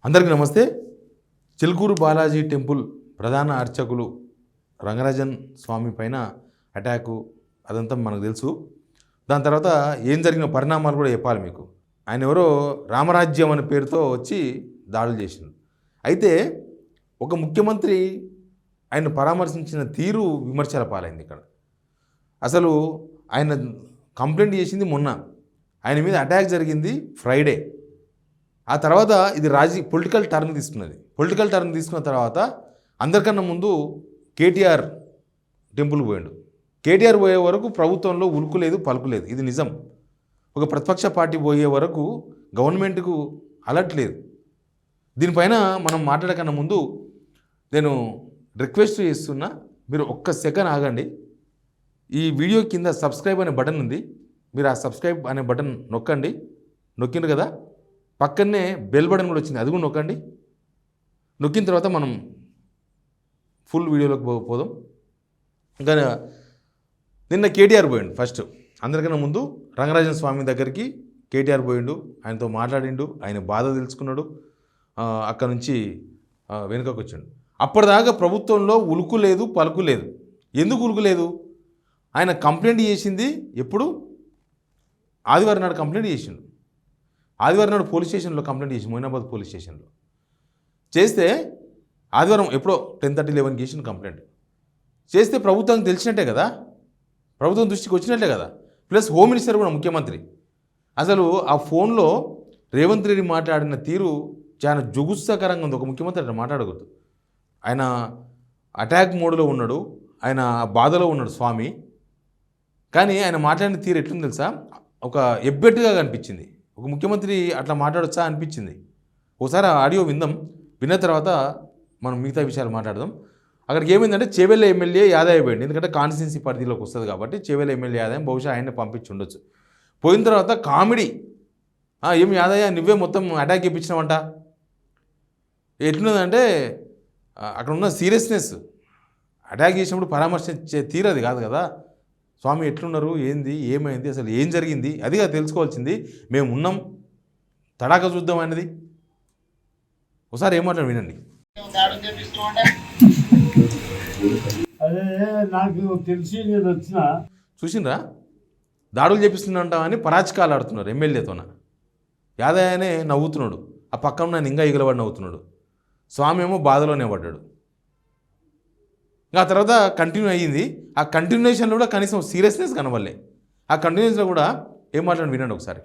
అందరికీ నమస్తే. చిలుకూరు బాలాజీ టెంపుల్ ప్రధాన అర్చకులు రంగరాజన్ స్వామి పైన అటాకు అదంతా మనకు తెలుసు. దాని తర్వాత ఏం జరిగిన పరిణామాలు కూడా చెప్పాలి మీకు. ఆయన ఎవరో రామరాజ్యం అనే పేరుతో వచ్చి దాడులు చేసింది. అయితే ఒక ముఖ్యమంత్రి ఆయన పరామర్శించిన తీరు విమర్శల పాలైంది. ఇక్కడ అసలు ఆయన కంప్లైంట్ చేసింది మొన్న, ఆయన మీద అటాక్ జరిగింది ఫ్రైడే. ఆ తర్వాత ఇది పొలిటికల్ టర్న్ తీసుకున్నది. పొలిటికల్ టర్న్ తీసుకున్న తర్వాత అందరికన్నా ముందు కేటీఆర్ టెంపుల్కి పోయాడు. కేటీఆర్ పోయే వరకు ప్రభుత్వంలో ఉలుకు లేదు, పలుకు లేదు. ఇది నిజం. ఒక ప్రతిపక్ష పార్టీ పోయే వరకు గవర్నమెంట్కు అలర్ట్ లేదు. దీనిపైన మనం మాట్లాడకన్నా ముందు నేను రిక్వెస్ట్ చేస్తున్నా, మీరు ఒక్క సెకండ్ ఆగండి. ఈ వీడియో కింద సబ్స్క్రైబ్ అనే బటన్ ఉంది, మీరు ఆ సబ్స్క్రైబ్ అనే బటన్ నొక్కండి. నొక్కిండ్రు కదా, పక్కనే బెల్ బటన్ కూడా వచ్చింది, అది కూడా నొక్కండి. నొక్కిన తర్వాత మనం ఫుల్ వీడియోలోకి పోదాం. ఇంకా నిన్న కేటీఆర్ పోయిండు. ఫస్ట్ అందరికన్నా ముందు రంగరాజన్ స్వామి దగ్గరికి కేటీఆర్ పోయిండు, ఆయనతో మాట్లాడిండు, ఆయన బాధ తెలుసుకున్నాడు. అక్కడ నుంచి వెనుకకు వచ్చిండు. అప్పటిదాకా ప్రభుత్వంలో ఉలుకు లేదు, పలుకు లేదు. ఎందుకు ఉలుకు లేదు? ఆయన కంప్లైంట్ చేసింది ఎప్పుడు? ఆదివారం నాడు కంప్లైంట్ చేసిండు. ఆదివారం నాడు పోలీస్ స్టేషన్లో కంప్లైంట్ చేసి, మొయినాబాద్ పోలీస్ స్టేషన్లో చేస్తే, ఆదివారం ఎప్పుడో 10:30, 11 చేసిన కంప్లైంట్ చేస్తే ప్రభుత్వానికి తెలిసినట్టే కదా, ప్రభుత్వం దృష్టికి వచ్చినట్లే కదా. ప్లస్ హోమ్ మినిస్టర్ కూడా, ముఖ్యమంత్రి. అసలు ఆ ఫోన్లో రేవంత్ రెడ్డి మాట్లాడిన తీరు చాలా జుగుత్సాకరంగా ఉంది. ఒక ముఖ్యమంత్రి అట్లా మాట్లాడకూడదు. ఆయన అటాక్ మోడ్లో ఉన్నాడు, ఆయన బాధలో ఉన్నాడు స్వామి. కానీ ఆయన మాట్లాడిన తీరు ఎట్లుంది తెలుసా? ఒక ఎబ్బెట్టుగా కనిపించింది. ఒక ముఖ్యమంత్రి అట్లా మాట్లాడొచ్చా అనిపించింది. ఒకసారి ఆడియో విందాం, విన్న తర్వాత మనం మిగతా విషయాలు మాట్లాడదాం. అక్కడికి ఏమైందంటే చేవెళ్ళ ఎమ్మెల్యే యాదయ్య పోయింది. ఎందుకంటే కాన్స్టిట్యున్సీ పరిధిలోకి వస్తుంది కాబట్టి చేవెళ్ళ ఎమ్మెల్యే యాదయ్య బహుశా ఆయన్ని పంపించి ఉండొచ్చు. పోయిన తర్వాత కామెడీ, ఏం యాదయ్య నువ్వే మొత్తం అటాక్ చేయించినావంట. ఎట్లున్నదంటే అక్కడ ఉన్న సీరియస్నెస్, అటాక్ చేసినప్పుడు పరామర్శించే తీరది కాదు కదా. స్వామి ఎట్లున్నారు, ఏంది, ఏమైంది, అసలు ఏం జరిగింది, అదిగా తెలుసుకోవాల్సింది. మేము ఉన్నాం, తడాక చూద్దాం అనేది. ఒకసారి ఏమాట్లాడు వినండి. అదే నాకు తెలిసి నేను వచ్చిన చూసిండ్రా, దాడులు చేపిస్తున్నాంటామని పరాచకాలు ఆడుతున్నారు ఎమ్మెల్యేతోన. యాదయ్యనే నవ్వుతున్నాడు, ఆ పక్కన నన్ను ఇంకా ఎగలబడి నవ్వుతున్నాడు. స్వామి ఏమో బాధలోనే పడ్డాడు. ఆ తర్వాత కంటిన్యూ అయ్యింది. ఆ కంటిన్యూషన్లో కూడా కనీసం సీరియస్నెస్ కనవల్లే. ఆ కంటిన్యూషన్లో కూడా ఏం మాట్లాడి వినండి ఒకసారి.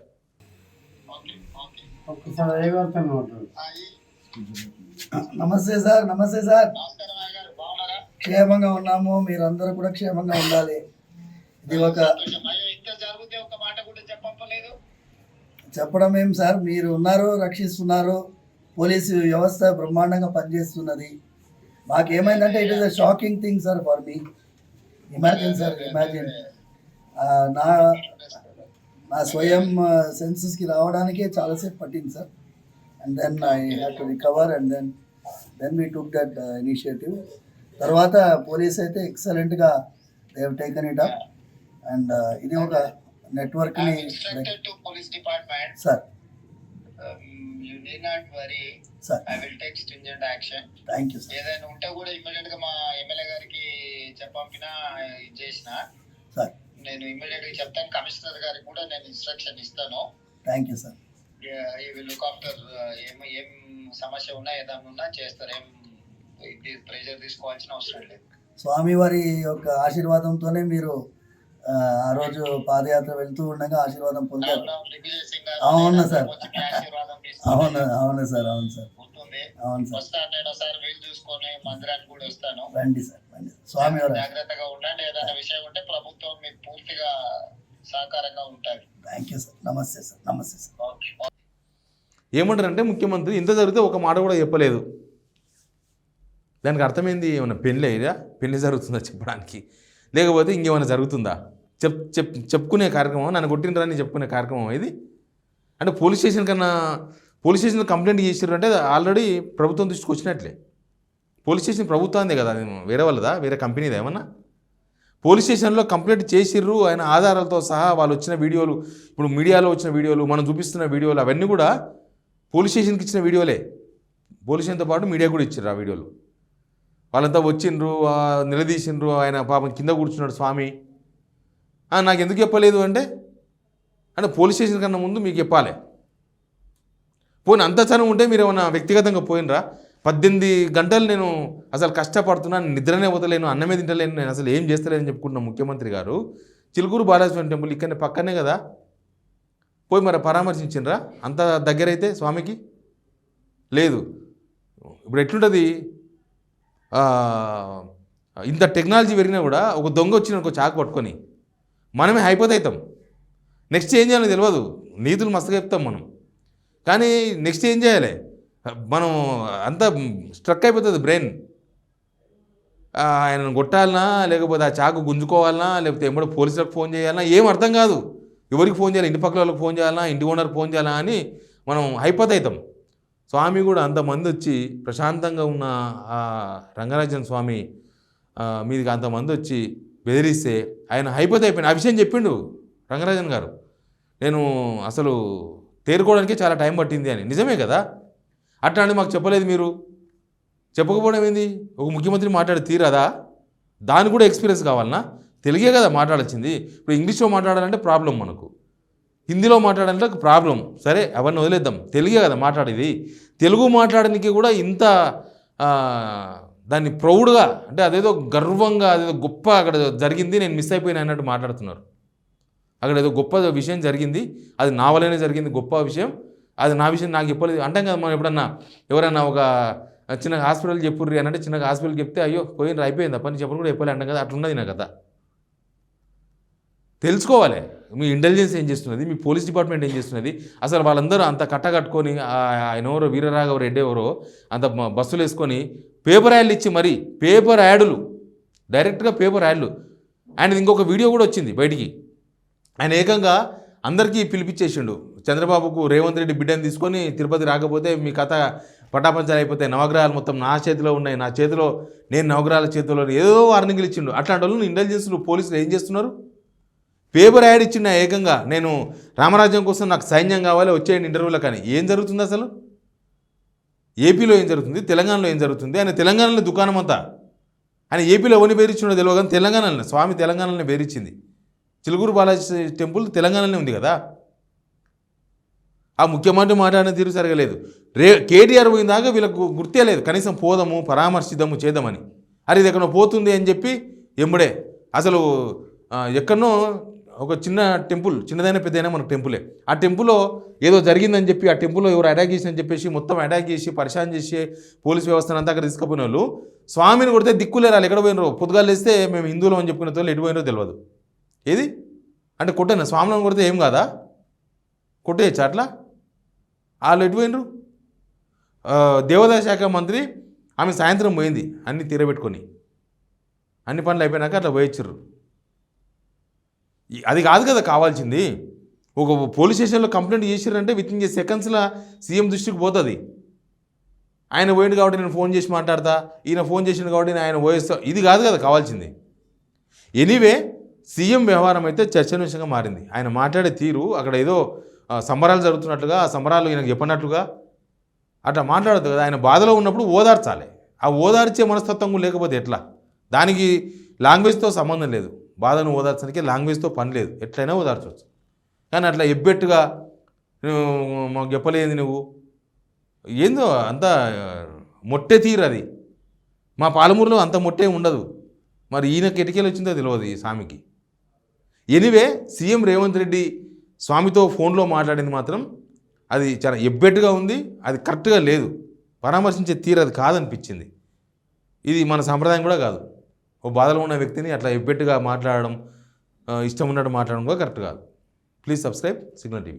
నమస్తే సార్. నమస్తే సార్. క్షేమంగా ఉన్నాము, మీరందరూ కూడా క్షేమంగా ఉండాలి. ఇది ఒక చెప్పడం ఏం సార్, మీరు ఉన్నారు, రక్షిస్తున్నారు. పోలీసు వ్యవస్థ బ్రహ్మాండంగా పనిచేస్తున్నది. మాకేమైందంటే it is a shocking thing sir for me. Imagine sir, imagine నా స్వయం సెన్సెస్కి రావడానికే చాలాసేపు పట్టింది sir. And then I have to recover and then we took that initiative. తర్వాత పోలీస్ అయితే ఎక్సలెంట్గా they have taken it up. And ఇది ఒక నెట్వర్క్ని sir. You need not worry. Sir, I will take stringent action. Thank you, sir. ఏదైనా ఉంటే కూడా immediate గా మా ఎమ్మెల్యే గారికి చెప్పంపినా చేసిన సార్. నేను ఇమ్మీడియట్ గా చెప్తాను. కమిషనర్ గారికి కూడా నేను ఇన్స్ట్రక్షన్ ఇస్తాను. Thank you sir. ఈ విల్ లుక్ ఆఫ్టర్ ఏం సమస్య ఉన్నా ఏదైనా ఉన్నా చేస్తారు. ఇది ప్రెషర్ తీసుకోవాల్సిన అవసరం లేదు. స్వామివారి యొక్క ఆశీర్వాదంతోనే మీరు ఆ రోజు పాదయాత్ర వెళ్తూ ఉండగా ఆశీర్వాదం పొందారు. అవును సార్, అవును అవును సార్, అవును సార్, అవును సార్. చూసుకొని మందిరానికి కూడా వస్తాను. రండి సార్, రండి. స్వామివారు జాగ్రత్తగా ఉండండి. ఏదైనా విషయం ఉంటే ప్రభుత్వం మీకు పూర్తిగా సహకారంగా ఉంటుంది. Thank you sir. నమస్తే సార్. నమస్తే సార్. ఏమంటారంటే ముఖ్యమంత్రి ఇంత జరిగితే ఒక మాట కూడా చెప్పలేదు. దానికి అర్థమైంది, ఏమన్నా పెళ్ళి జరుగుతుందా చెప్పడానికి, లేకపోతే ఇంకేమైనా జరుగుతుందా? చెప్పుకునే కార్యక్రమం, నన్ను కొట్టినరాని చెప్పుకునే కార్యక్రమం ఇది. అంటే పోలీస్ స్టేషన్ కంప్లైంట్ చేసిర్రు అంటే ఆల్రెడీ ప్రభుత్వం దృష్టికి వచ్చినట్లే. పోలీస్ స్టేషన్ ప్రభుత్వాందే కదా, వేరే వాళ్ళదా, వేరే కంపెనీదా ఏమన్నా? పోలీస్ స్టేషన్లో కంప్లైంట్ చేసిర్రు. ఆయన ఆధారాలతో సహా వాళ్ళు వచ్చిన వీడియోలు, ఇప్పుడు మీడియాలో వచ్చిన వీడియోలు, మనం చూపిస్తున్న వీడియోలు అవన్నీ కూడా పోలీస్ స్టేషన్కి ఇచ్చిన వీడియోలే. పోలీస్ స్టేషన్తో పాటు మీడియా కూడా ఇచ్చారు ఆ వీడియోలు. వాళ్ళంతా వచ్చిండ్రు, నిలదీసిండ్రు, ఆయన పాపం కింద కూర్చున్నాడు స్వామి. నాకు ఎందుకు చెప్పలేదు అంటే పోలీస్ స్టేషన్ కన్నా ముందు మీకు చెప్పాలి. పోనీ అంత చనం ఉంటే మీరు ఏమన్నా వ్యక్తిగతంగా పోయినరా? 18 గంటలు నేను అసలు కష్టపడుతున్నాను, నిద్రనే పోతలేను, అన్నమే తింటలేను, నేను అసలు ఏం చేస్తలేని చెప్పుకుంటున్న ముఖ్యమంత్రి గారు చిలుకూరు బాలాజీ టెంపుల్ ఇక్కడనే పక్కనే కదా, పోయి మరి పరామర్శించిండ్రా? అంత దగ్గరైతే స్వామికి లేదు. ఇప్పుడు ఎట్లుంటుంది, ఇంత టెక్నాలజీ పెరిగినా కూడా ఒక దొంగ వచ్చిన ఒక చాకు పట్టుకొని మనమే హైపోతే అవుతాం. నెక్స్ట్ ఏం చేయాలో తెలియదు, నీతులు మస్తుగా చెప్తాం మనం, కానీ నెక్స్ట్ ఏం చేయాలి మనం అంతా స్ట్రక్ అయిపోతుంది బ్రెయిన్. ఆయనను కొట్టాలనా, లేకపోతే ఆ చాకు గుంజుకోవాలనా, లేకపోతే ఎంబడో పోలీసులకు ఫోన్ చేయాలన్నా ఏం అర్థం కాదు. ఎవరికి ఫోన్ చేయాలి, ఇంటి పక్కల వాళ్ళకి ఫోన్ చేయాలన్నా, ఇంటి ఓనర్కి ఫోన్ చేయాలా అని మనం హైపోతే అవుతాం. స్వామి కూడా అంతమంది వచ్చి ప్రశాంతంగా ఉన్న ఆ రంగరాజన్ స్వామి మీదికి అంతమంది వచ్చి బెదిరిస్తే ఆయన హైపోతే అయిపోయింది. ఆ విషయం చెప్పిండు రంగరాజన్ గారు, నేను అసలు తేరుకోవడానికి చాలా టైం పట్టింది అని. నిజమే కదా, అట్లాంటి మాకు చెప్పలేదు మీరు. చెప్పకపోవడం ఏంది? ఒక ముఖ్యమంత్రి మాట్లాడి తీరదా? దానికి కూడా ఎక్స్పీరియన్స్ కావాలన్నా? తెలుగే కదా మాట్లాడాల్సింది. ఇప్పుడు ఇంగ్లీష్లో మాట్లాడాలంటే ప్రాబ్లం, మనకు హిందీలో మాట్లాడాలంటే ప్రాబ్లం. సరే అవన్నీ వదిలేద్దాం, తెలుగే కదా మాట్లాడేది. తెలుగు మాట్లాడడానికి కూడా ఇంత దాన్ని ప్రౌడ్గా, అంటే అదేదో గర్వంగా, అదేదో గొప్ప అక్కడ జరిగింది, నేను మిస్ అయిపోయినా అన్నట్టు మాట్లాడుతున్నారు. అక్కడ ఏదో గొప్ప విషయం జరిగింది, అది నా వల్లనే జరిగింది, గొప్ప విషయం, అది నా విషయం నాకు చెప్పలేదు అంటాం కదా మనం. ఎప్పుడన్నా ఎవరన్నా ఒక చిన్న హాస్పిటల్ చెప్పుర్రి అని అంటే, చిన్న హాస్పిటల్ చెప్తే అయ్యో పోయిన అయిపోయింది పని చెప్పని కూడా చెప్పలే అంటాం కదా. అట్లున్నది నా కథ. తెలుసుకోవాలి మీ ఇంటెలిజెన్స్ ఏం చేస్తున్నది, మీ పోలీస్ డిపార్ట్మెంట్ ఏం చేస్తున్నది. అసలు వాళ్ళందరూ అంత కట్టకట్టుకొని, ఆయన ఎవరో వీరరాఘవ రెడ్డి ఎవరో అంత బస్సులు వేసుకొని పేపర్ యాడ్లు ఇచ్చి, మరి పేపర్ యాడ్లు, డైరెక్ట్గా పేపర్ యాడ్లు. అండ్ ఇంకొక వీడియో కూడా వచ్చింది బయటికి, ఆయన ఏకంగా అందరికీ పిలిపించేసిండు. చంద్రబాబుకు రేవంత్ రెడ్డి బిడ్డని తీసుకొని తిరుపతి రాకపోతే మీ కథ పటాపంచాలు అయిపోతే, నవగ్రహాలు మొత్తం నా చేతిలో ఉన్నాయి, నా చేతిలో, నేను నవగ్రహాల చేతిలో, ఏదో వార్నింగ్లు ఇచ్చిండు. అట్లాంటి వాళ్ళు ఇంటెలిజెన్స్లు పోలీసులు ఏం చేస్తున్నారు? పేపర్ యాడ్ ఇచ్చిన ఏకంగా, నేను రామరాజ్యం కోసం నాకు సైన్యం కావాలి వచ్చేయండి ఇంటర్వ్యూలో. కానీ ఏం జరుగుతుంది అసలు? ఏపీలో ఏం జరుగుతుంది, తెలంగాణలో ఏం జరుగుతుంది? ఆయన తెలంగాణలో దుకాణం అంతా, ఆయన ఏపీలో ఎవరిని బేరిచ్చిండో తెలియదు, కానీ తెలంగాణలో స్వామి తెలంగాణలోనే బేరిచ్చింది. చిలుకూరు బాలాజీ టెంపుల్ తెలంగాణలోనే ఉంది కదా. ఆ ముఖ్యమంత్రి మాట్లాడిన తీరు సరగలేదు. కేటీఆర్ పోయిందాక వీళ్ళకు గుర్తే లేదు, కనీసం పోదాము, పరామర్శిద్దాము, చేద్దామని. అది ఇది ఎక్కడో పోతుంది అని చెప్పి ఎంబడే అసలు ఎక్కడనో ఒక చిన్న టెంపుల్, చిన్నదైనా పెద్దదైనా మనకు టెంపులే, ఆ టెంపుల్లో ఏదో జరిగిందని చెప్పి, ఆ టెంపుల్లో ఎవరు అటాక్ చేసిందని చెప్పేసి మొత్తం అటాక్ చేసి పరిశాన్ చేసి పోలీస్ వ్యవస్థను అంతా అక్కడ తీసుకుపోయిన వాళ్ళు స్వామిని కొడితే దిక్కులే రాలి. ఎక్కడ పోయినరో పొద్దుగాలు వేస్తే మేము హిందువులు అని చెప్పుకునే వాళ్ళు ఎటు పోయినరో తెలియదు. ఏది అంటే కొట్టను స్వామిని కొడితే ఏం కాదా, కొట్టేయచ్చా అట్లా? వాళ్ళు ఎటు పోయినరు? దేవాదాయ శాఖ మంత్రి ఆమె సాయంత్రం పోయింది అన్ని తీరబెట్టుకొని, అన్ని పనులు అయిపోయినాక అట్లా పోయొచ్చారు. అది కాదు కదా కావాల్సింది. ఒక పోలీస్ స్టేషన్లో కంప్లైంట్ చేసిరంటే విత్ ఇన్ సెకండ్స్లో సీఎం దృష్టికి పోతుంది. ఆయన పోయింది కాబట్టి నేను ఫోన్ చేసి మాట్లాడతా, ఈయన ఫోన్ చేసిండు కాబట్టి నేను ఆయన పోయేస్తా, ఇది కాదు కదా కావాల్సింది. ఎనీవే సీఎం వ్యవహారం అయితే చర్చనీయాంశంగా మారింది. ఆయన మాట్లాడే తీరు, అక్కడ ఏదో సంబరాలు జరుగుతున్నట్లుగా, ఆ సంబరాలు ఈయనకు చెప్పనట్లుగా అట్లా మాట్లాడదు కదా. ఆయన బాధలో ఉన్నప్పుడు ఓదార్చాలి. ఆ ఓదార్చే మనస్తత్వం లేకపోతే ఎట్లా? దానికి లాంగ్వేజ్తో సంబంధం లేదు. బాధను ఓదార్చడానికి లాంగ్వేజ్తో పని లేదు, ఎట్లయినా ఓదార్చవచ్చు. కానీ అట్లా ఎబ్బెట్టుగా మాకు చెప్పలేదు నువ్వు, ఏందో అంత మొట్టే తీరు అది. మా పాలమూరులో అంత మొట్టే ఉండదు. మరి ఈయనకి ఎటికెళ్ళి వచ్చిందో తెలియదు ఈ స్వామికి. ఎనీవే సీఎం రేవంత్ రెడ్డి స్వామితో ఫోన్లో మాట్లాడింది మాత్రం అది చాలా ఎబ్బెట్టుగా ఉంది, అది కరెక్ట్గా లేదు. పరామర్శించే తీరు అది కాదనిపించింది. ఇది మన సంప్రదాయం కూడా కాదు. ఓ బాధలో ఉన్న వ్యక్తిని అట్లా ఎబ్బెట్టుగా మాట్లాడడం, ఇష్టం ఉన్నట్టు మాట్లాడడం కూడా కరెక్ట్ కాదు. Please subscribe signal TV.